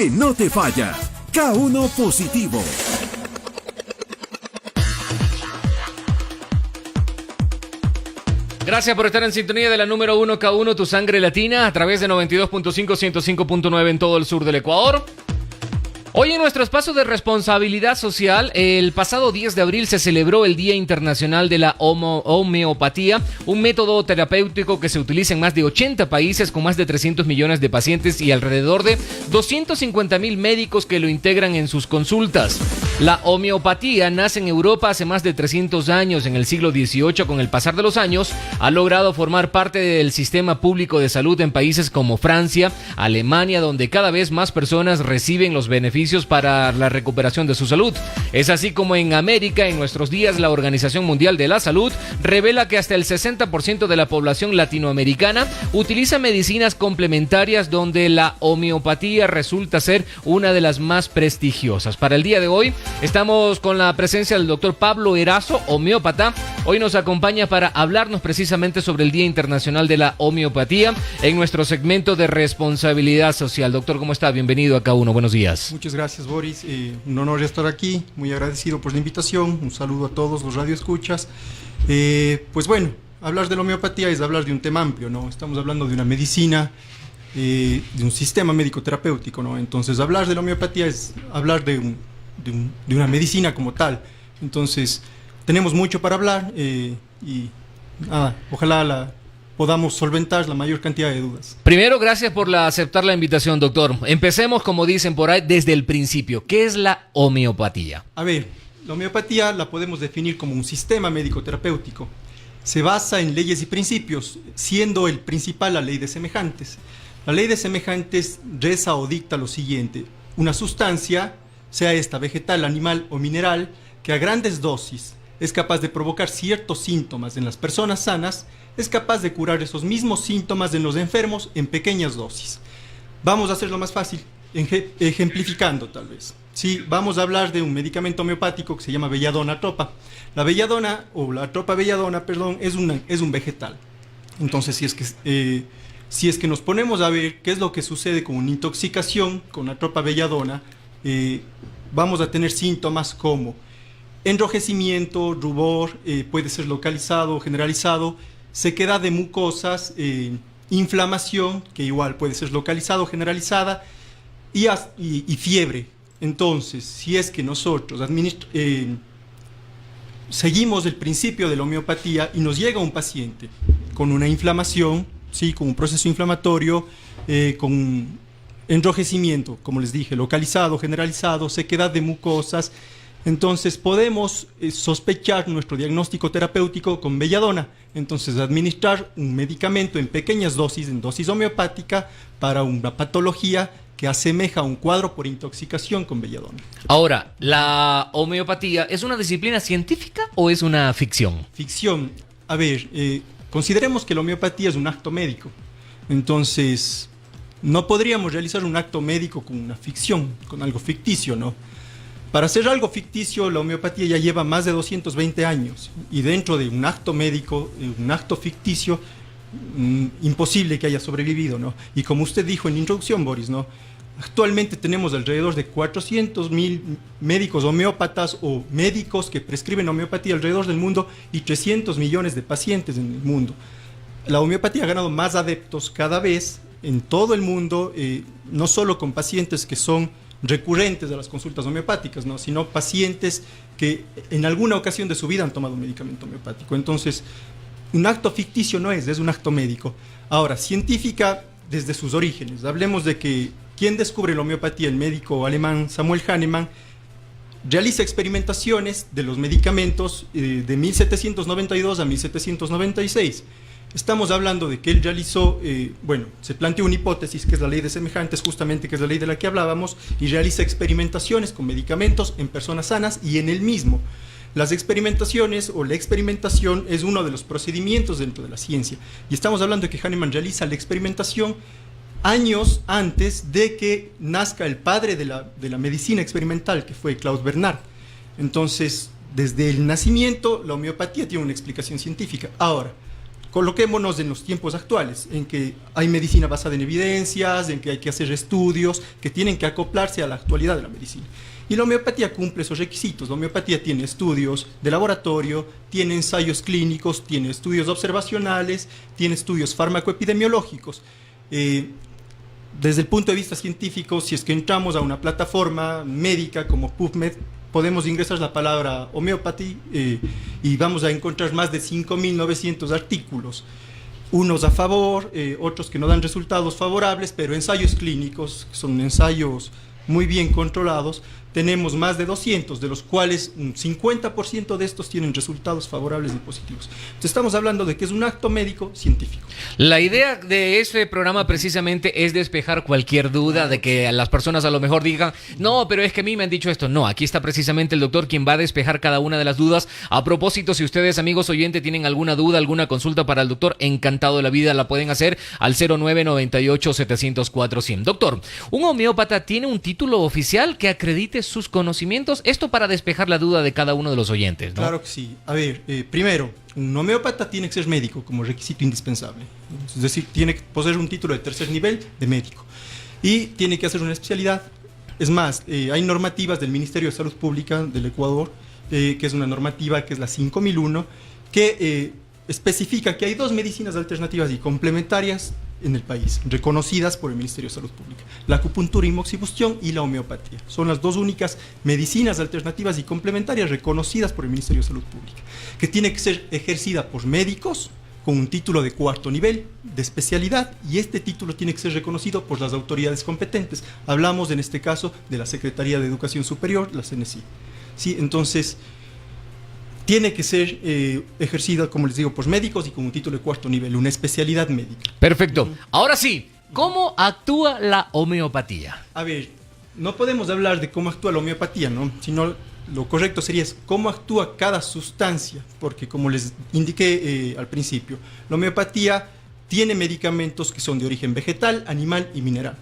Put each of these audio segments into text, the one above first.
que no te falla. K1 Positivo. Gracias por estar en sintonía de la número 1 K1, tu sangre latina, a través de 92.5, 105.9 en todo el sur del Ecuador. Hoy en nuestro espacio de responsabilidad social, el pasado 10 de abril se celebró el Día Internacional de la Homeopatía, un método terapéutico que se utiliza en más de 80 países con más de 300 millones de pacientes y alrededor de 250,000 médicos que lo integran en sus consultas. La homeopatía nace en Europa hace más de 300 años, en el siglo XVIII. Con el pasar de los años, ha logrado formar parte del sistema público de salud en países como Francia, Alemania, donde cada vez más personas reciben los beneficios para la recuperación de su salud. Es así como en América, en nuestros días, la Organización Mundial de la Salud revela que hasta el 60% de la población latinoamericana utiliza medicinas complementarias, donde la homeopatía resulta ser una de las más prestigiosas. Para el día de hoy, estamos con la presencia del doctor Pablo Erazo, homeópata. Hoy nos acompaña para hablarnos precisamente sobre el Día Internacional de la Homeopatía en nuestro segmento de responsabilidad social. Doctor, ¿cómo está? Bienvenido a K1. Buenos días. Muchas gracias, Boris. Un honor estar aquí. Muy agradecido por la invitación. Un saludo a todos los radioescuchas. Pues bueno, hablar de la homeopatía es hablar de un tema amplio, ¿no? Estamos hablando de una medicina, de un sistema médico-terapéutico, ¿no? Entonces, hablar de la homeopatía es hablar de una medicina como tal. Entonces, tenemos mucho para hablar y ojalá podamos solventar la mayor cantidad de dudas. Primero, gracias por aceptar la invitación, doctor. Empecemos, como dicen por ahí, desde el principio. ¿Qué es la homeopatía? A ver, la homeopatía la podemos definir como un sistema médico-terapéutico. Se basa en leyes y principios, siendo el principal la ley de semejantes. La ley de semejantes reza o dicta lo siguiente: una sustancia, sea esta vegetal, animal o mineral, que a grandes dosis es capaz de provocar ciertos síntomas en las personas sanas, es capaz de curar esos mismos síntomas en los enfermos en pequeñas dosis. Vamos a hacerlo más fácil, ejemplificando tal vez. Sí, vamos a hablar de un medicamento homeopático que se llama belladona tropa. La belladona, o la tropa belladona, perdón, es un vegetal. Entonces, si es que nos ponemos a ver qué es lo que sucede con una intoxicación con la tropa belladona, vamos a tener síntomas como enrojecimiento, rubor, puede ser localizado o generalizado, sequedad de mucosas, inflamación, que igual puede ser localizado o generalizada, y fiebre. Entonces, si es que nosotros seguimos el principio de la homeopatía y nos llega un paciente con una inflamación, ¿sí?, con un proceso inflamatorio, con enrojecimiento, como les dije, localizado, generalizado, sequedad de mucosas, entonces podemos sospechar nuestro diagnóstico terapéutico con belladona. Entonces, administrar un medicamento en pequeñas dosis, en dosis homeopática, para una patología que asemeja a un cuadro por intoxicación con belladona. Ahora, ¿la homeopatía es una disciplina científica o es una ficción? Ficción. A ver, consideremos que la homeopatía es un acto médico. Entonces, no podríamos realizar un acto médico con una ficción, con algo ficticio, ¿no? Para hacer algo ficticio, la homeopatía ya lleva más de 220 años, y dentro de un acto médico, un acto ficticio, imposible que haya sobrevivido, ¿no? Y como usted dijo en introducción, Boris, ¿no?, actualmente tenemos alrededor de 400,000 médicos homeópatas o médicos que prescriben homeopatía alrededor del mundo, y 300 millones de pacientes en el mundo. La homeopatía ha ganado más adeptos cada vez en todo el mundo, no solo con pacientes que son recurrentes a las consultas homeopáticas, ¿no?, sino pacientes que en alguna ocasión de su vida han tomado un medicamento homeopático. Entonces, un acto ficticio no es un acto médico. Ahora, científica desde sus orígenes. Hablemos de que quien descubre la homeopatía, el médico alemán Samuel Hahnemann, realiza experimentaciones de los medicamentos de 1792 a 1796. Estamos hablando de que él realizó, se planteó una hipótesis, que es la ley de semejantes, justamente, que es la ley de la que hablábamos, y realiza experimentaciones con medicamentos en personas sanas y en él mismo. Las experimentaciones, o la experimentación, es uno de los procedimientos dentro de la ciencia. Y estamos hablando de que Hahnemann realiza la experimentación años antes de que nazca el padre de la medicina experimental, que fue Claude Bernard. Entonces, desde el nacimiento, la homeopatía tiene una explicación científica. Ahora, coloquémonos en los tiempos actuales, en que hay medicina basada en evidencias, en que hay que hacer estudios que tienen que acoplarse a la actualidad de la medicina. Y la homeopatía cumple esos requisitos. La homeopatía tiene estudios de laboratorio, tiene ensayos clínicos, tiene estudios observacionales, tiene estudios farmacoepidemiológicos. Desde el punto de vista científico, si es que entramos a una plataforma médica como PubMed, podemos ingresar la palabra homeopatía y vamos a encontrar más de 5.900 artículos, unos a favor, otros que no dan resultados favorables, pero ensayos clínicos, que son ensayos muy bien controlados, tenemos más de 200, de los cuales un 50% de estos tienen resultados favorables y positivos. Entonces estamos hablando de que es un acto médico científico. La idea de este programa precisamente es despejar cualquier duda de que las personas a lo mejor digan, no, pero es que a mí me han dicho esto. No, aquí está precisamente el doctor quien va a despejar cada una de las dudas. A propósito, si ustedes, amigos oyentes, tienen alguna duda, alguna consulta para el doctor, encantado de la vida, la pueden hacer al 0998-704-100. Doctor, ¿un homeópata tiene un título oficial que acredite sus conocimientos? Esto para despejar la duda de cada uno de los oyentes, ¿no? Claro que sí. A ver, primero, un homeópata tiene que ser médico como requisito indispensable. Es decir, tiene que poseer un título de tercer nivel de médico. Y tiene que hacer una especialidad. Es más, hay normativas del Ministerio de Salud Pública del Ecuador, que es una normativa que es la 5001, que especifica que hay dos medicinas alternativas y complementarias en el país, reconocidas por el Ministerio de Salud Pública: la acupuntura y moxibustión y la homeopatía. Son las dos únicas medicinas alternativas y complementarias reconocidas por el Ministerio de Salud Pública, que tiene que ser ejercida por médicos con un título de cuarto nivel de especialidad, y este título tiene que ser reconocido por las autoridades competentes. Hablamos en este caso de la Secretaría de Educación Superior, la CNSI. ¿Sí? Entonces, tiene que ser ejercida, como les digo, por médicos y con un título de cuarto nivel, una especialidad médica. Perfecto. Ahora sí, ¿cómo actúa la homeopatía? A ver, no podemos hablar de cómo actúa la homeopatía, ¿no? Sino lo correcto sería cómo actúa cada sustancia, porque como les indiqué al principio, la homeopatía tiene medicamentos que son de origen vegetal, animal y mineral.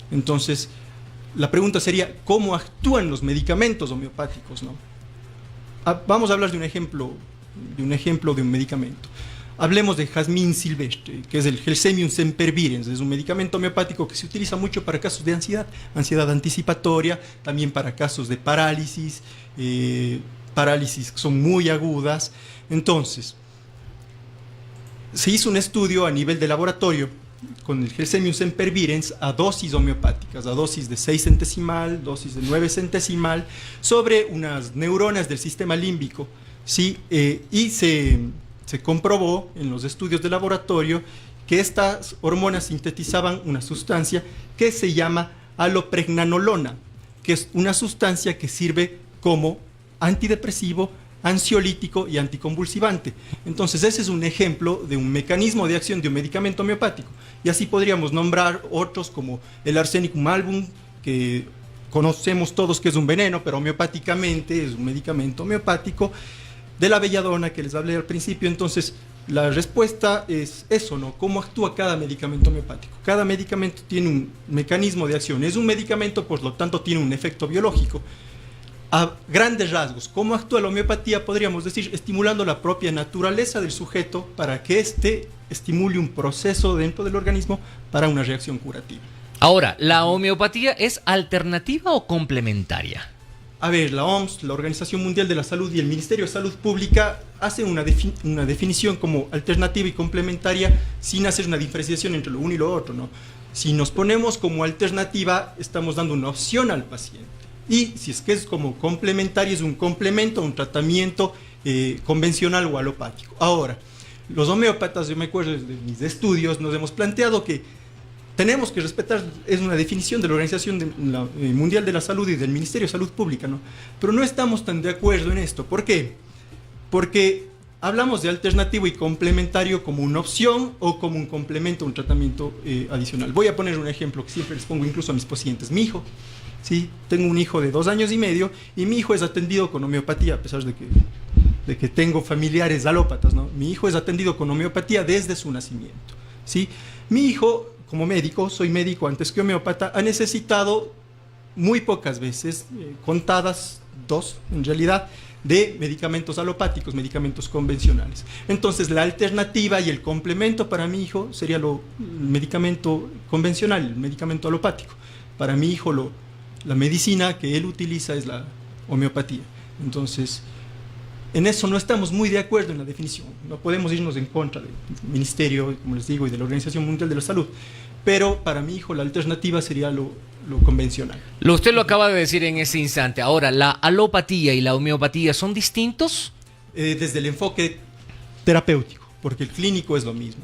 Entonces, la pregunta sería, ¿cómo actúan los medicamentos homeopáticos, no? Vamos a hablar de un ejemplo de un medicamento. Hablemos de jazmín silvestre, que es el Gelsemium sempervirens. Es un medicamento homeopático que se utiliza mucho para casos de ansiedad, ansiedad anticipatoria, también para casos de parálisis, parálisis que son muy agudas. Entonces, se hizo un estudio a nivel de laboratorio con el Gelsemium sempervirens a dosis homeopáticas, a dosis de 6 centesimal, dosis de 9 centesimal, sobre unas neuronas del sistema límbico, ¿sí? Y se comprobó en los estudios de laboratorio que estas hormonas sintetizaban una sustancia que se llama alopregnanolona, que es una sustancia que sirve como antidepresivo, ansiolítico y anticonvulsivante. Entonces, ese es un ejemplo de un mecanismo de acción de un medicamento homeopático. Y así podríamos nombrar otros como el Arsenicum album, que conocemos todos que es un veneno, pero homeopáticamente es un medicamento homeopático, de la belladona que les hablé al principio. Entonces, la respuesta es eso, ¿no? ¿Cómo actúa cada medicamento homeopático? Cada medicamento tiene un mecanismo de acción. Es un medicamento, por lo tanto, tiene un efecto biológico. A grandes rasgos, ¿cómo actúa la homeopatía? Podríamos decir, estimulando la propia naturaleza del sujeto para que éste estimule un proceso dentro del organismo para una reacción curativa. Ahora, ¿la homeopatía es alternativa o complementaria? A ver, la OMS, la Organización Mundial de la Salud, y el Ministerio de Salud Pública hacen una definición como alternativa y complementaria sin hacer una diferenciación entre lo uno y lo otro, ¿no? Si nos ponemos como alternativa, estamos dando una opción al paciente. Y si es que es como complementario, es un complemento a un tratamiento convencional o alopático. Ahora, los homeópatas, yo me acuerdo de mis estudios, nos hemos planteado que tenemos que respetar, es una definición de la Organización Mundial de la Salud y del Ministerio de Salud Pública, ¿no? Pero no estamos tan de acuerdo en esto. ¿Por qué? Porque hablamos de alternativo y complementario como una opción o como un complemento a un tratamiento adicional. Voy a poner un ejemplo que siempre les pongo incluso a mis pacientes. Mi hijo, ¿sí? Tengo un hijo de 2 años y medio y mi hijo es atendido con homeopatía, a pesar de que tengo familiares alópatas, ¿no? Mi hijo es atendido con homeopatía desde su nacimiento, ¿sí? Mi hijo, como médico, soy médico antes que homeópata, ha necesitado muy pocas veces, contadas 2 en realidad, de medicamentos alopáticos, medicamentos convencionales. Entonces la alternativa y el complemento para mi hijo sería el medicamento convencional, el medicamento alopático. Para mi hijo la medicina que él utiliza es la homeopatía. Entonces, en eso no estamos muy de acuerdo en la definición. No podemos irnos en contra del Ministerio, como les digo, y de la Organización Mundial de la Salud. Pero para mi hijo la alternativa sería lo convencional. Usted lo acaba de decir en ese instante. Ahora, ¿la alopatía y la homeopatía son distintos? Desde el enfoque terapéutico, porque el clínico es lo mismo.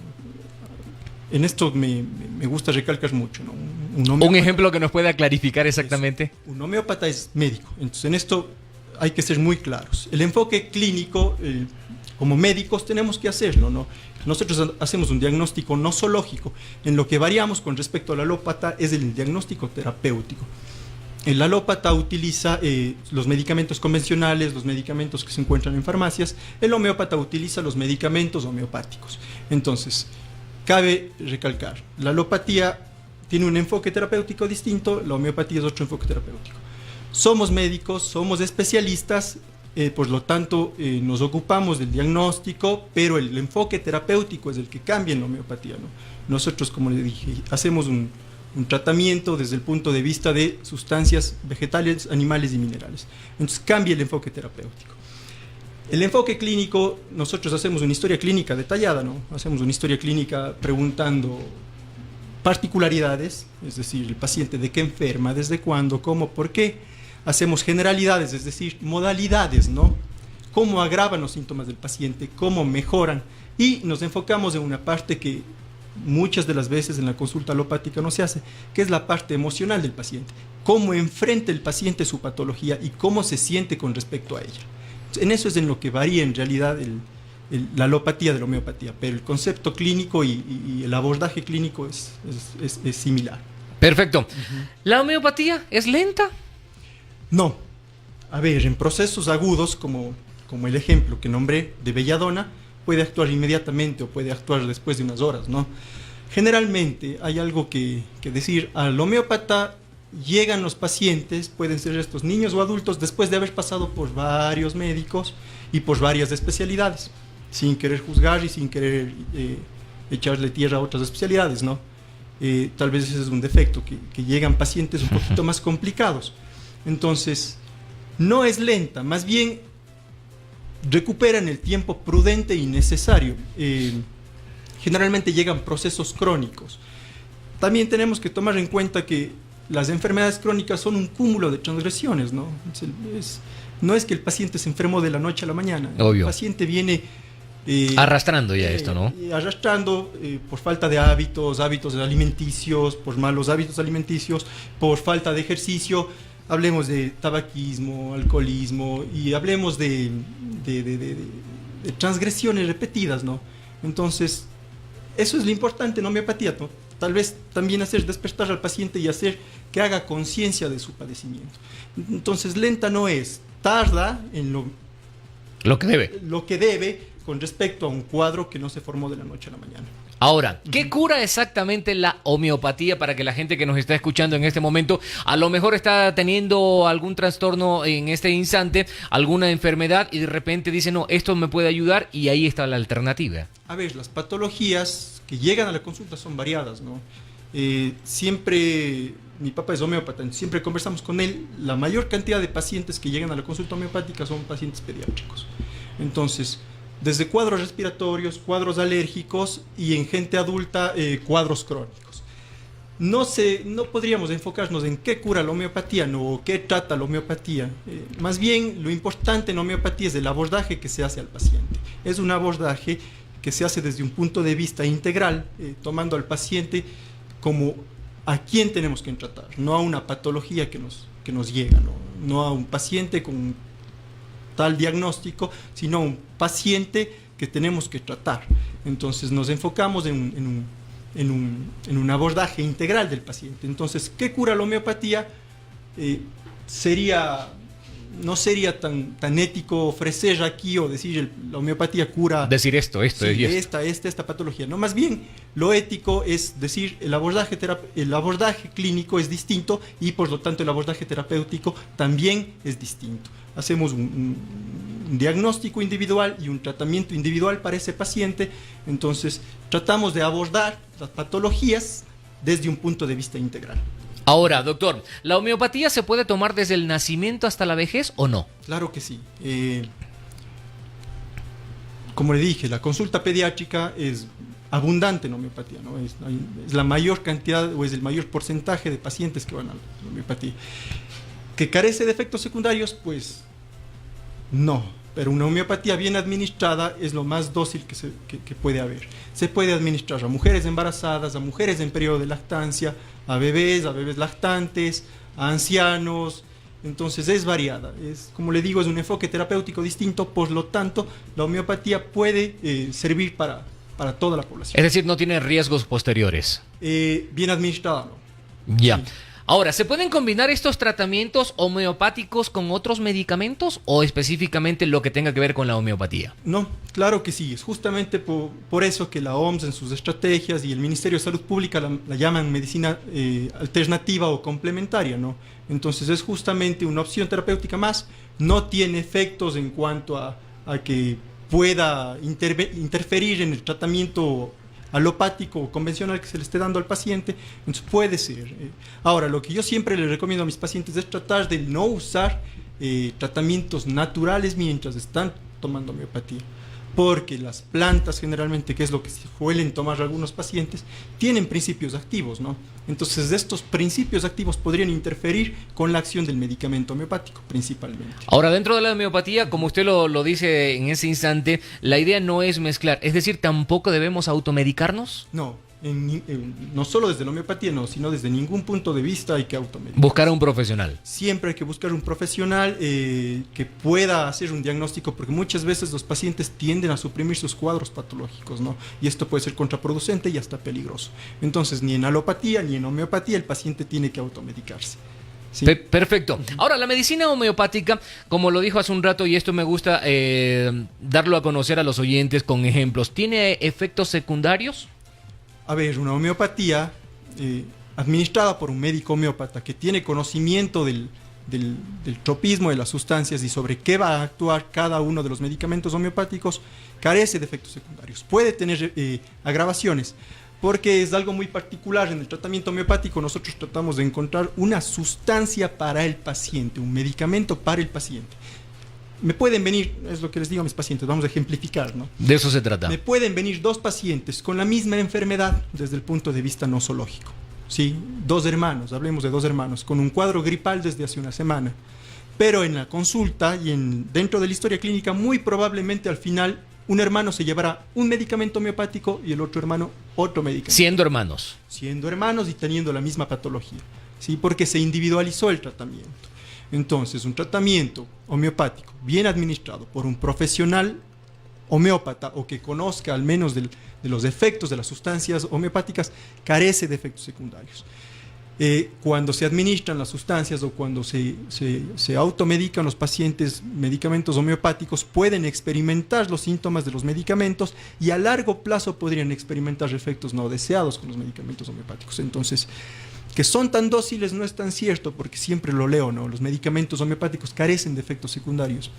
En esto me gusta recalcar mucho, ¿no? Un ejemplo que nos pueda clarificar exactamente. Un homeópata es médico, entonces en esto hay que ser muy claros. El enfoque clínico, como médicos tenemos que hacerlo, ¿no? Nosotros hacemos un diagnóstico nosológico. En lo que variamos con respecto al alópata es el diagnóstico terapéutico. El alópata utiliza los medicamentos convencionales, los medicamentos que se encuentran en farmacias. El homeópata utiliza los medicamentos homeopáticos. Entonces, cabe recalcar, la alopatía tiene un enfoque terapéutico distinto, la homeopatía es otro enfoque terapéutico. Somos médicos, somos especialistas, por lo tanto nos ocupamos del diagnóstico, pero el enfoque terapéutico es el que cambia en la homeopatía, ¿no? Nosotros, como le dije, hacemos un tratamiento desde el punto de vista de sustancias vegetales, animales y minerales. Entonces cambia el enfoque terapéutico. El enfoque clínico, nosotros hacemos una historia clínica detallada, ¿no? Hacemos una historia clínica preguntando particularidades, es decir, el paciente de qué enferma, desde cuándo, cómo, por qué. Hacemos generalidades, es decir, modalidades, ¿no? Cómo agravan los síntomas del paciente, cómo mejoran. Y nos enfocamos en una parte que muchas de las veces en la consulta alopática no se hace, que es la parte emocional del paciente. Cómo enfrenta el paciente su patología y cómo se siente con respecto a ella. En eso es en lo que varía en realidad la alopatía de la homeopatía, pero el concepto clínico y el abordaje clínico es similar. Perfecto. ¿La homeopatía es lenta? No. A ver, en procesos agudos, como el ejemplo que nombré de belladona, puede actuar inmediatamente o puede actuar después de unas horas, ¿no? Generalmente hay algo que decir. Al homeópata llegan los pacientes, pueden ser estos niños o adultos, después de haber pasado por varios médicos y por varias especialidades, sin querer juzgar y sin querer echarle tierra a otras especialidades, ¿no? Tal vez ese es un defecto, que llegan pacientes un poquito más complicados. Entonces, no es lenta, más bien recuperan el tiempo prudente y necesario. Generalmente llegan procesos crónicos. También tenemos que tomar en cuenta que las enfermedades crónicas son un cúmulo de transgresiones, ¿no? No es que el paciente se enfermó de la noche a la mañana. Obvio. El paciente viene arrastrando ya esto, ¿no? Arrastrando por falta de hábitos alimenticios, por malos hábitos alimenticios, por falta de ejercicio. Hablemos de tabaquismo, alcoholismo y hablemos de transgresiones repetidas, ¿no? Entonces, eso es lo importante en homeopatía, ¿no? Tal vez también hacer despertar al paciente y hacer que haga conciencia de su padecimiento. Entonces, lenta no es, tarda en lo que debe. Lo que debe con respecto a un cuadro que no se formó de la noche a la mañana. Ahora, ¿qué cura exactamente la homeopatía para que la gente que nos está escuchando en este momento a lo mejor está teniendo algún trastorno en este instante, alguna enfermedad y de repente dice, no, esto me puede ayudar y ahí está la alternativa? A ver, las patologías que llegan a la consulta son variadas, ¿no? Siempre, mi papá es homeópata, siempre conversamos con él, la mayor cantidad de pacientes que llegan a la consulta homeopática son pacientes pediátricos. Entonces, desde cuadros respiratorios, cuadros alérgicos y en gente adulta, cuadros crónicos. No podríamos enfocarnos en qué cura la homeopatía, no, o qué trata la homeopatía. Más bien, lo importante en homeopatía es el abordaje que se hace al paciente. Es un abordaje que se hace desde un punto de vista integral, tomando al paciente como a quién tenemos que tratar, no a una patología que nos llega, no a un paciente con tal diagnóstico, sino un paciente que tenemos que tratar. Entonces nos enfocamos en un abordaje integral del paciente. Entonces, ¿qué cura la homeopatía? Sería no sería tan ético ofrecer aquí o decir la homeopatía cura... Decir esto sí, y esto. esta patología. No, más bien lo ético es decir el abordaje clínico es distinto y por lo tanto el abordaje terapéutico también es distinto. Hacemos un diagnóstico individual y un tratamiento individual para ese paciente, entonces tratamos de abordar las patologías desde un punto de vista integral. Ahora, doctor, ¿la homeopatía se puede tomar desde el nacimiento hasta la vejez o no? Claro que sí. Como le dije, la consulta pediátrica es abundante en homeopatía, ¿no? Es la mayor cantidad o es el mayor porcentaje de pacientes que van a la homeopatía. ¿Que carece de efectos secundarios? Pues no, pero una homeopatía bien administrada es lo más dócil que puede haber. Se puede administrar a mujeres embarazadas, a mujeres en periodo de lactancia, a bebés lactantes, a ancianos. Entonces es variada, como le digo, es un enfoque terapéutico distinto, por lo tanto la homeopatía puede servir para toda la población. Es decir, no tiene riesgos posteriores. Bien administrada, ¿no? Ya. Sí. Ahora, ¿se pueden combinar estos tratamientos homeopáticos con otros medicamentos o específicamente lo que tenga que ver con la homeopatía? No, claro que sí. Es justamente por eso que la OMS en sus estrategias y el Ministerio de Salud Pública la llaman medicina alternativa o complementaria, ¿no? Entonces es justamente una opción terapéutica más. No tiene efectos en cuanto a que pueda interferir en el tratamiento alopático o convencional que se le esté dando al paciente, entonces puede ser. Ahora, lo que yo siempre le recomiendo a mis pacientes es tratar de no usar tratamientos naturales mientras están tomando homeopatía, porque las plantas generalmente, que es lo que suelen tomar algunos pacientes, tienen principios activos, ¿no? Entonces estos principios activos podrían interferir con la acción del medicamento homeopático principalmente. Ahora, dentro de la homeopatía, como usted lo dice en ese instante, la idea no es mezclar, es decir, ¿tampoco debemos automedicarnos? No. No solo desde la homeopatía, no, sino desde ningún punto de vista hay que automedicar. Buscar a un profesional. Siempre hay que buscar un profesional que pueda hacer un diagnóstico, porque muchas veces los pacientes tienden a suprimir sus cuadros patológicos, ¿no? Y esto puede ser contraproducente y hasta peligroso. Entonces, ni en alopatía ni en homeopatía el paciente tiene que automedicarse. ¿Sí? Perfecto. Ahora, la medicina homeopática, como lo dijo hace un rato, y esto me gusta darlo a conocer a los oyentes con ejemplos, ¿tiene efectos secundarios? A ver, una homeopatía administrada por un médico homeópata que tiene conocimiento del tropismo de las sustancias y sobre qué va a actuar cada uno de los medicamentos homeopáticos, carece de efectos secundarios. Puede tener agravaciones, porque es algo muy particular. En el tratamiento homeopático nosotros tratamos de encontrar una sustancia para el paciente, un medicamento para el paciente. Me pueden venir, es lo que les digo a mis pacientes, vamos a ejemplificar, ¿no? De eso se trata. Me pueden venir dos pacientes con la misma enfermedad desde el punto de vista nosológico, ¿sí? Dos hermanos, hablemos de dos hermanos, con un cuadro gripal desde hace una semana. Pero en la consulta y dentro de la historia clínica, muy probablemente al final, un hermano se llevará un medicamento homeopático y el otro hermano otro medicamento. Siendo hermanos. Siendo hermanos y teniendo la misma patología, ¿sí? Porque se individualizó el tratamiento. Entonces, un tratamiento homeopático bien administrado por un profesional homeópata o que conozca al menos de los efectos de las sustancias homeopáticas carece de efectos secundarios. Cuando se administran las sustancias o cuando se automedican los pacientes medicamentos homeopáticos, pueden experimentar los síntomas de los medicamentos y a largo plazo podrían experimentar efectos no deseados con los medicamentos homeopáticos. Entonces, que son tan dóciles no es tan cierto, porque siempre lo leo, ¿no? Los medicamentos homeopáticos carecen de efectos secundarios.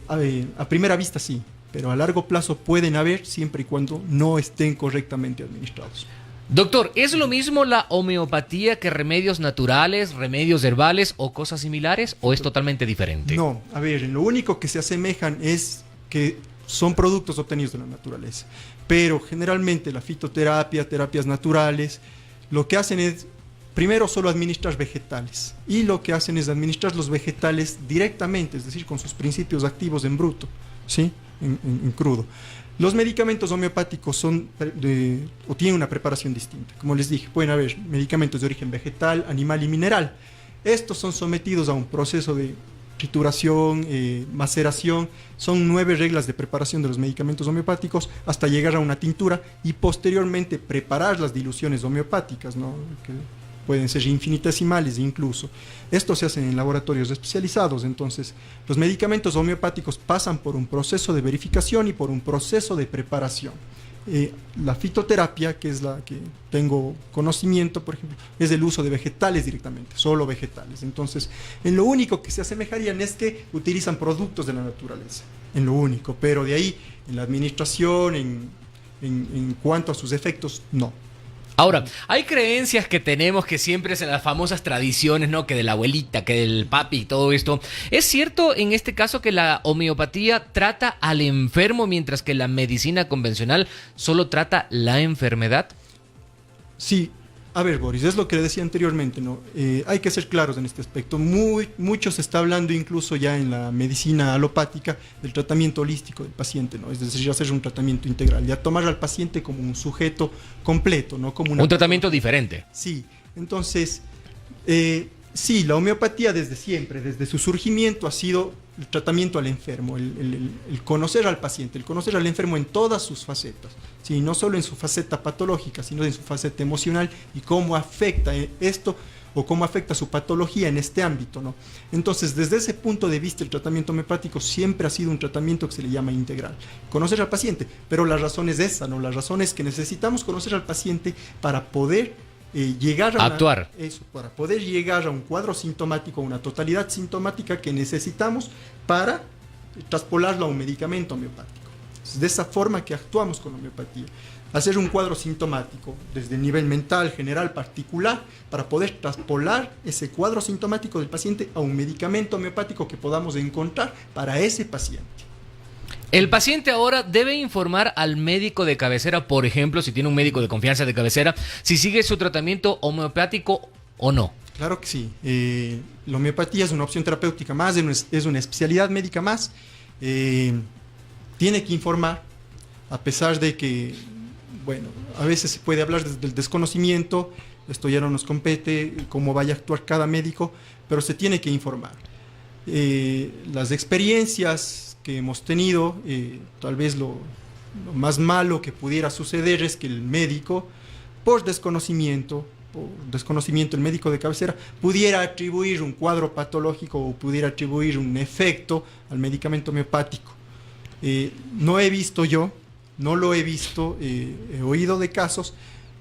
A primera vista sí, pero a largo plazo pueden haber siempre y cuando no estén correctamente administrados. Doctor, ¿es lo mismo la homeopatía que remedios naturales, remedios herbales o cosas similares, o es totalmente diferente? No, a ver, en lo único que se asemejan es que son productos obtenidos de la naturaleza, pero generalmente la fitoterapia, terapias naturales, lo que hacen es, primero, solo administrar vegetales, y lo que hacen es administrar los vegetales directamente, es decir, con sus principios activos en bruto, ¿sí? En crudo. Los medicamentos homeopáticos tienen una preparación distinta. Como les dije, pueden haber medicamentos de origen vegetal, animal y mineral. Estos son sometidos a un proceso de trituración, maceración. Son 9 reglas de preparación de los medicamentos homeopáticos hasta llegar a una tintura y posteriormente preparar las diluciones homeopáticas, ¿no? pueden ser infinitesimales incluso. Esto se hace en laboratorios especializados. Entonces, los medicamentos homeopáticos pasan por un proceso de verificación y por un proceso de preparación. La fitoterapia, que es la que tengo conocimiento, por ejemplo, es el uso de vegetales directamente, solo vegetales. Entonces, en lo único que se asemejarían es que utilizan productos de la naturaleza, en lo único, pero de ahí, en la administración, en cuanto a sus efectos, no. Ahora, hay creencias que tenemos que siempre es en las famosas tradiciones, ¿no? Que de la abuelita, que del papi y todo esto. ¿Es cierto en este caso que la homeopatía trata al enfermo mientras que la medicina convencional solo trata la enfermedad? Sí. A ver, Boris, es lo que le decía anteriormente, ¿no? Hay que ser claros en este aspecto. Mucho se está hablando incluso ya en la medicina alopática del tratamiento holístico del paciente, ¿no? Es decir, hacer un tratamiento integral, ya tomar al paciente como un sujeto completo, ¿no? Como un tratamiento diferente. Sí, entonces, sí, la homeopatía desde siempre, desde su surgimiento, ha sido el tratamiento al enfermo, el conocer al paciente, el conocer al enfermo en todas sus facetas, ¿sí? No solo en su faceta patológica, sino en su faceta emocional y cómo afecta esto o cómo afecta su patología en este ámbito, ¿no? Entonces, desde ese punto de vista, el tratamiento homeopático siempre ha sido un tratamiento que se le llama integral. Conocer al paciente, pero la razón es esa, ¿no? La razón es que necesitamos conocer al paciente para poder llegar a actuar. Para poder llegar a un cuadro sintomático, a una totalidad sintomática que necesitamos para traspolarlo a un medicamento homeopático. Es de esa forma que actuamos con la homeopatía. Hacer un cuadro sintomático desde el nivel mental, general, particular, para poder traspolar ese cuadro sintomático del paciente a un medicamento homeopático que podamos encontrar para ese paciente. El paciente ahora debe informar al médico de cabecera, por ejemplo, si tiene un médico de confianza de cabecera, si sigue su tratamiento homeopático o no. Claro que sí. La homeopatía es una opción terapéutica más, es una especialidad médica más. Tiene que informar, a pesar de que, bueno, a veces se puede hablar desde el desconocimiento, esto ya no nos compete, cómo vaya a actuar cada médico, pero se tiene que informar. Las experiencias que hemos tenido, tal vez lo más malo que pudiera suceder es que el médico, por desconocimiento el médico de cabecera, pudiera atribuir un cuadro patológico o pudiera atribuir un efecto al medicamento homeopático. No he visto yo, no lo he visto, he oído de casos,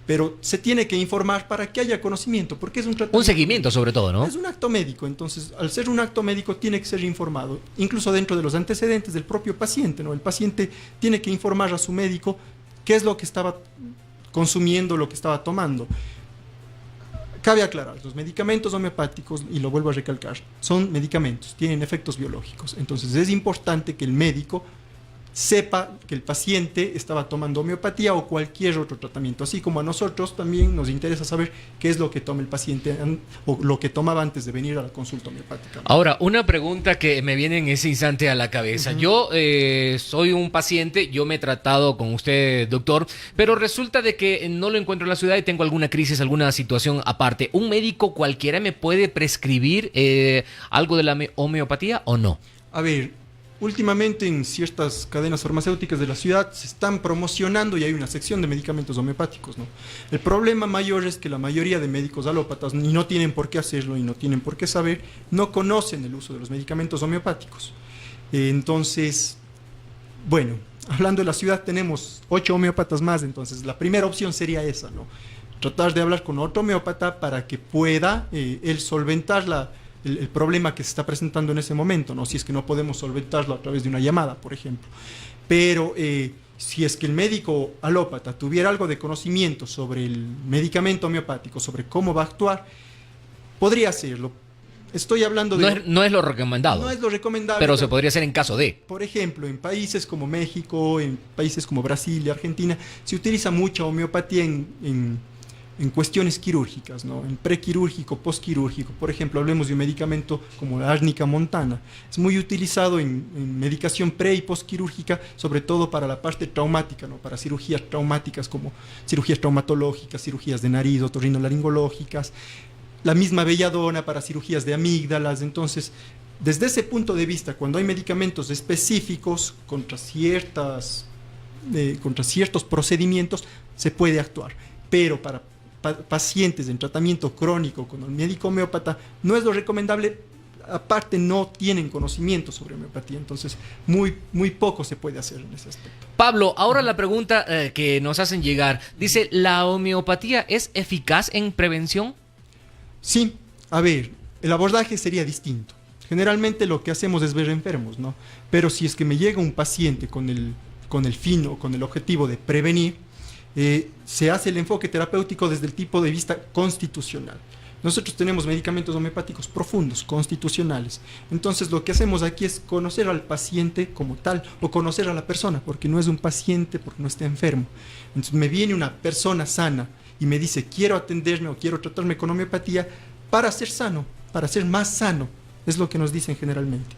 pero se tiene que informar para que haya conocimiento, porque es un seguimiento sobre todo, ¿no? Es un acto médico, entonces al ser un acto médico tiene que ser informado, incluso dentro de los antecedentes del propio paciente, ¿no? El paciente tiene que informar a su médico qué es lo que estaba consumiendo, lo que estaba tomando. Cabe aclarar, los medicamentos homeopáticos, y lo vuelvo a recalcar, son medicamentos, tienen efectos biológicos, entonces es importante que el médico sepa que el paciente estaba tomando homeopatía o cualquier otro tratamiento, así como a nosotros también nos interesa saber qué es lo que toma el paciente o lo que tomaba antes de venir a la consulta homeopática. Ahora, una pregunta que me viene en ese instante a la cabeza. Yo soy un paciente, yo me he tratado con usted, doctor, pero resulta de que no lo encuentro en la ciudad y tengo alguna crisis, alguna situación aparte. ¿Un médico cualquiera me puede prescribir algo de la homeopatía o no? A ver, últimamente en ciertas cadenas farmacéuticas de la ciudad se están promocionando y hay una sección de medicamentos homeopáticos, ¿no? El problema mayor es que la mayoría de médicos alópatas, y no tienen por qué hacerlo y no tienen por qué saber, no conocen el uso de los medicamentos homeopáticos. Entonces, bueno, hablando de la ciudad tenemos 8 homeópatas más, entonces la primera opción sería esa, ¿no? Tratar de hablar con otro homeópata para que pueda él solventar el problema que se está presentando en ese momento, ¿no? Si es que no podemos solventarlo a través de una llamada, por ejemplo. Pero si es que el médico alópata tuviera algo de conocimiento sobre el medicamento homeopático, sobre cómo va a actuar, podría hacerlo. Estoy hablando de... No es lo recomendado. No es lo recomendable. Pero se podría hacer en caso de... Por ejemplo, en países como México, en países como Brasil y Argentina, se utiliza mucha homeopatía en cuestiones quirúrgicas, ¿no? En prequirúrgico, postquirúrgico. Por ejemplo, hablemos de un medicamento como la árnica montana. Es muy utilizado en medicación pre y postquirúrgica, sobre todo para la parte traumática, ¿no? Para cirugías traumáticas como cirugías traumatológicas, cirugías de nariz, otorrinolaringológicas. La misma belladona para cirugías de amígdalas. Entonces, desde ese punto de vista, cuando hay medicamentos específicos contra ciertos procedimientos, se puede actuar. Pero para pacientes en tratamiento crónico con el médico homeópata no es lo recomendable. Aparte, no tienen conocimiento sobre homeopatía, entonces muy poco se puede hacer en ese aspecto. Pablo, ahora la pregunta que nos hacen llegar, dice, ¿la homeopatía es eficaz en prevención? Sí, a ver, el abordaje sería distinto. Generalmente lo que hacemos es ver enfermos, ¿no? Pero si es que me llega un paciente con el fin o con el objetivo de prevenir, se hace el enfoque terapéutico desde el tipo de vista constitucional. Nosotros tenemos medicamentos homeopáticos profundos, constitucionales. Entonces lo que hacemos aquí es conocer al paciente como tal, o conocer a la persona, porque no es un paciente, porque no está enfermo. Entonces me viene una persona sana y me dice, quiero atenderme o quiero tratarme con homeopatía para ser sano, para ser más sano. Es lo que nos dicen generalmente.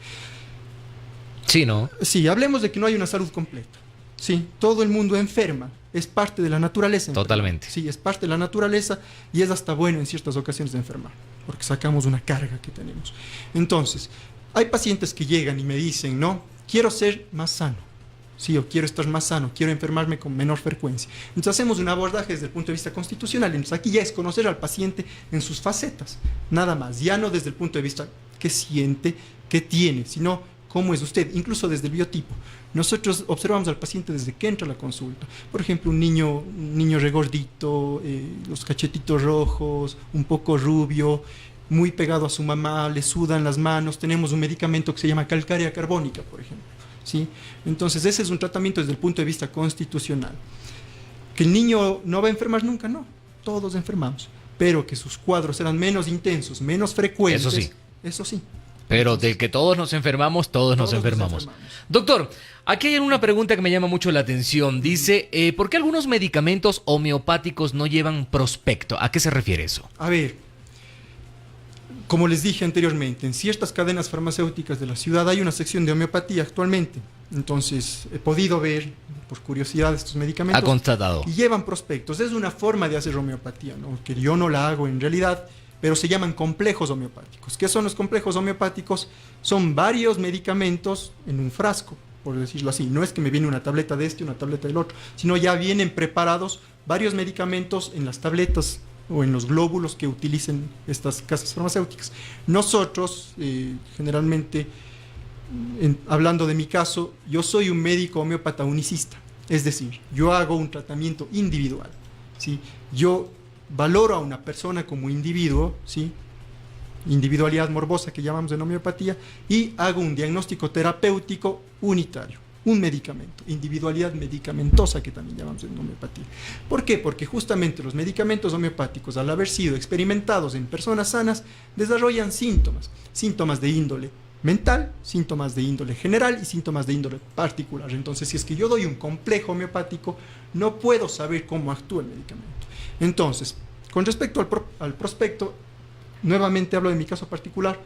Sí, ¿no? Sí, hablemos de que no hay una salud completa. Sí, todo el mundo enferma. Es parte de la naturaleza. Totalmente. Sí, es parte de la naturaleza y es hasta bueno en ciertas ocasiones de enfermar, porque sacamos una carga que tenemos. Entonces, hay pacientes que llegan y me dicen, no, quiero ser más sano. Sí, o quiero estar más sano, quiero enfermarme con menor frecuencia. Entonces hacemos un abordaje desde el punto de vista constitucional. Entonces aquí ya es conocer al paciente en sus facetas, nada más. Ya no desde el punto de vista qué siente, qué tiene, sino cómo es usted, incluso desde el biotipo. Nosotros observamos al paciente desde que entra a la consulta. Por ejemplo, un niño regordito, los cachetitos rojos, un poco rubio, muy pegado a su mamá, le sudan las manos. Tenemos un medicamento que se llama calcárea carbónica, por ejemplo. ¿Sí? Entonces, ese es un tratamiento desde el punto de vista constitucional. ¿Que el niño no va a enfermar nunca? No, todos enfermamos. Pero que sus cuadros eran menos intensos, menos frecuentes. Eso sí. Eso sí. Pero de que todos nos enfermamos, todos nos enfermamos. Doctor, aquí hay una pregunta que me llama mucho la atención. Dice, ¿por qué algunos medicamentos homeopáticos no llevan prospecto? ¿A qué se refiere eso? A ver, como les dije anteriormente, en ciertas cadenas farmacéuticas de la ciudad hay una sección de homeopatía actualmente. Entonces, he podido ver, por curiosidad, estos medicamentos. Ha constatado. Y llevan prospectos. Es una forma de hacer homeopatía, ¿no? Que yo no la hago en realidad, pero se llaman complejos homeopáticos. ¿Qué son los complejos homeopáticos? Son varios medicamentos en un frasco, por decirlo así. No es que me viene una tableta de este, una tableta del otro, sino ya vienen preparados varios medicamentos en las tabletas o en los glóbulos que utilicen estas casas farmacéuticas. Nosotros, generalmente, hablando de mi caso, yo soy un médico homeópata unicista, es decir, yo hago un tratamiento individual, ¿sí? Yo valoro a una persona como individuo, ¿sí? Individualidad morbosa que llamamos en homeopatía, y hago un diagnóstico terapéutico unitario, un medicamento, individualidad medicamentosa que también llamamos en homeopatía. ¿Por qué? Porque justamente los medicamentos homeopáticos, al haber sido experimentados en personas sanas, desarrollan síntomas de índole mental, síntomas de índole general y síntomas de índole particular. Entonces, si es que yo doy un complejo homeopático, no puedo saber cómo actúa el medicamento. Entonces, con respecto al prospecto, nuevamente hablo de mi caso particular,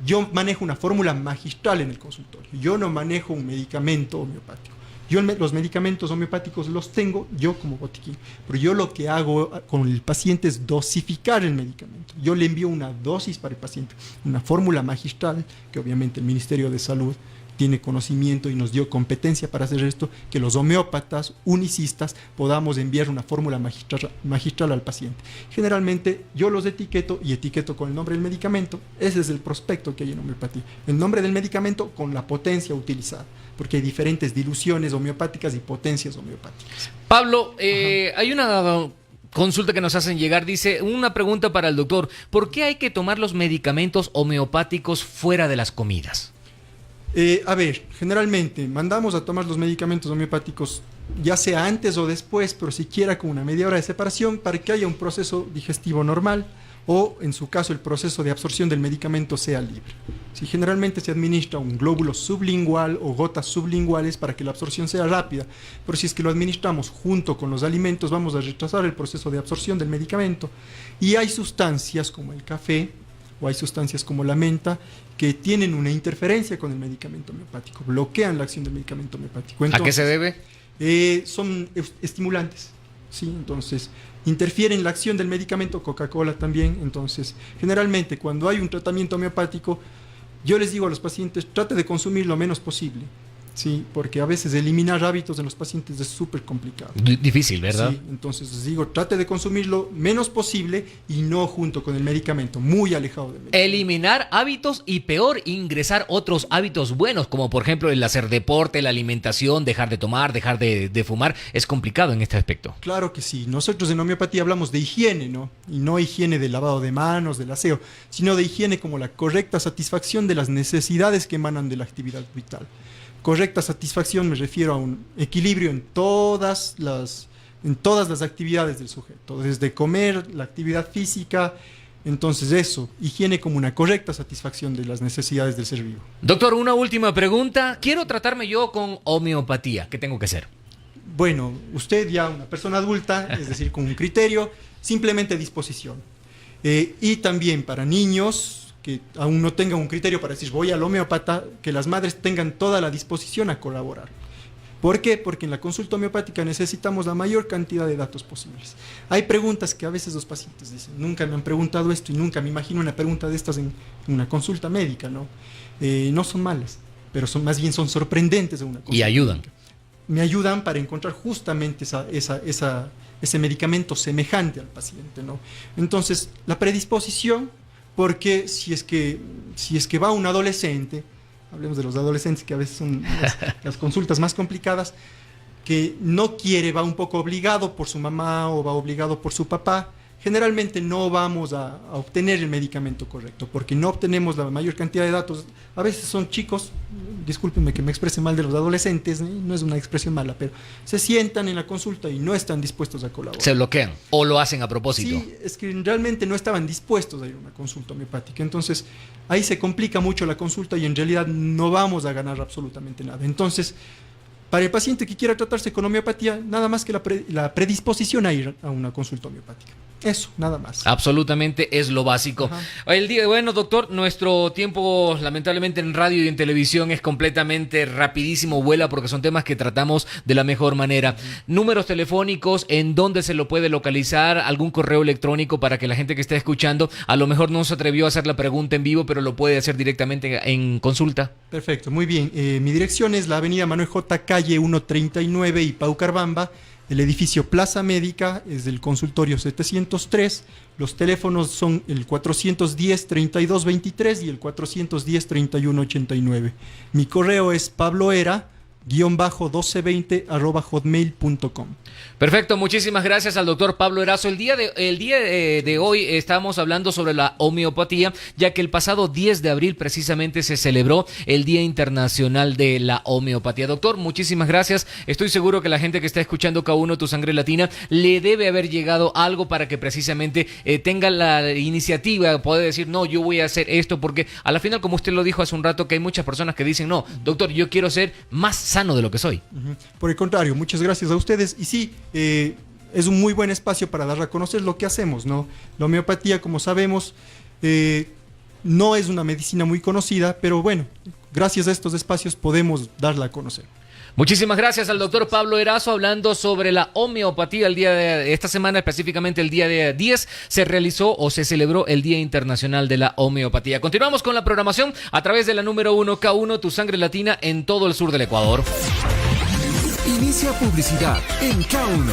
yo manejo una fórmula magistral en el consultorio, yo no manejo un medicamento homeopático. Los medicamentos homeopáticos los tengo yo como botiquín, pero yo lo que hago con el paciente es dosificar el medicamento. Yo le envío una dosis para el paciente, una fórmula magistral, que obviamente el Ministerio de Salud tiene conocimiento y nos dio competencia para hacer esto, que los homeópatas unicistas podamos enviar una fórmula magistral al paciente. Generalmente yo los etiqueto y etiqueto con el nombre del medicamento. Ese es el prospecto que hay en homeopatía. El nombre del medicamento con la potencia utilizada, porque hay diferentes diluciones homeopáticas y potencias homeopáticas. Pablo, hay una consulta que nos hacen llegar, dice, una pregunta para el doctor, ¿por qué hay que tomar los medicamentos homeopáticos fuera de las comidas? A ver, generalmente mandamos a tomar los medicamentos homeopáticos ya sea antes o después, pero siquiera con una media hora de separación para que haya un proceso digestivo normal o, en su caso, el proceso de absorción del medicamento sea libre. Si generalmente se administra un glóbulo sublingual o gotas sublinguales para que la absorción sea rápida, pero si es que lo administramos junto con los alimentos, vamos a retrasar el proceso de absorción del medicamento. Y hay sustancias como el café o hay sustancias como la menta que tienen una interferencia con el medicamento homeopático, bloquean la acción del medicamento homeopático. Entonces, ¿a qué se debe? Son estimulantes, ¿sí? Entonces interfieren la acción del medicamento, Coca-Cola también. Entonces, generalmente cuando hay un tratamiento homeopático, yo les digo a los pacientes, trate de consumir lo menos posible. Sí, porque a veces eliminar hábitos en los pacientes es súper complicado. Difícil, ¿verdad? Sí, entonces les digo, trate de consumirlo menos posible y no junto con el medicamento, muy alejado del medicamento. Eliminar hábitos y peor, ingresar otros hábitos buenos, como por ejemplo el hacer deporte, la alimentación, dejar de tomar, dejar de fumar, es complicado en este aspecto. Claro que sí. Nosotros en homeopatía hablamos de higiene, ¿no? Y no higiene del lavado de manos, del aseo, sino de higiene como la correcta satisfacción de las necesidades que emanan de la actividad vital. Correcta satisfacción me refiero a un equilibrio en todas las actividades del sujeto, desde comer, la actividad física. Entonces eso, higiene como una correcta satisfacción de las necesidades del ser vivo. Doctor, una última pregunta. Quiero tratarme yo con homeopatía. ¿Qué tengo que hacer? Bueno, usted ya una persona adulta, es decir, con un criterio, simplemente disposición. Y también para niños que aún no tengan un criterio para decir voy al homeópata, que las madres tengan toda la disposición a colaborar. ¿Por qué? Porque en la consulta homeopática necesitamos la mayor cantidad de datos posibles. Hay preguntas que a veces los pacientes dicen, nunca me han preguntado esto y nunca me imagino una pregunta de estas en una consulta médica, ¿no? No son malas, pero más bien son sorprendentes en una consulta. Y ayudan. Médica. Me ayudan para encontrar justamente ese medicamento semejante al paciente, ¿no? Entonces, la predisposición, porque si es que va un adolescente, hablemos de los adolescentes que a veces son las consultas más complicadas, que no quiere, va un poco obligado por su mamá o va obligado por su papá, generalmente no vamos a obtener el medicamento correcto, porque no obtenemos la mayor cantidad de datos. A veces son chicos, discúlpenme que me exprese mal de los adolescentes, no es una expresión mala, pero se sientan en la consulta y no están dispuestos a colaborar. Se bloquean o lo hacen a propósito. Sí, es que realmente no estaban dispuestos a ir a una consulta homeopática. Entonces, ahí se complica mucho la consulta y en realidad no vamos a ganar absolutamente nada. Entonces, para el paciente que quiera tratarse con homeopatía, nada más que la predisposición a ir a una consulta homeopática. Eso, nada más. Absolutamente es lo básico. Ajá. Bueno, doctor, nuestro tiempo lamentablemente en radio y en televisión es completamente rapidísimo, vuela, porque son temas que tratamos de la mejor manera. Números telefónicos, ¿en dónde se lo puede localizar? ¿Algún correo electrónico para que la gente que está escuchando a lo mejor no se atrevió a hacer la pregunta en vivo, pero lo puede hacer directamente en consulta? Perfecto, muy bien. Mi dirección es la avenida Manuel J. Calle 139 y Paucarbamba. El edificio Plaza Médica es del consultorio 703. Los teléfonos son el 410-3223 y el 410-3189. Mi correo es pabloera_1220@hotmail.com. Perfecto, muchísimas gracias al doctor Pablo Erazo. El día de hoy estamos hablando sobre la homeopatía, ya que el pasado 10 de abril precisamente se celebró el Día Internacional de la Homeopatía. Doctor, muchísimas gracias. Estoy seguro que la gente que está escuchando K1 Tu Sangre Latina le debe haber llegado algo para que precisamente tenga la iniciativa, poder decir, no, yo voy a hacer esto, porque a la final, como usted lo dijo hace un rato, que hay muchas personas que dicen, no, doctor, yo quiero ser más sano de lo que soy. Por el contrario, muchas gracias a ustedes. Y sí, es un muy buen espacio para dar a conocer lo que hacemos, ¿no? La homeopatía, como sabemos, no es una medicina muy conocida, pero bueno, gracias a estos espacios podemos darla a conocer. Muchísimas gracias al doctor Pablo Erazo hablando sobre la homeopatía. El día de esta semana, específicamente el día de 10, se realizó o se celebró el Día Internacional de la Homeopatía. Continuamos con la programación a través de la número 1 K1 Tu Sangre Latina en todo el sur del Ecuador. Inicia publicidad en K1.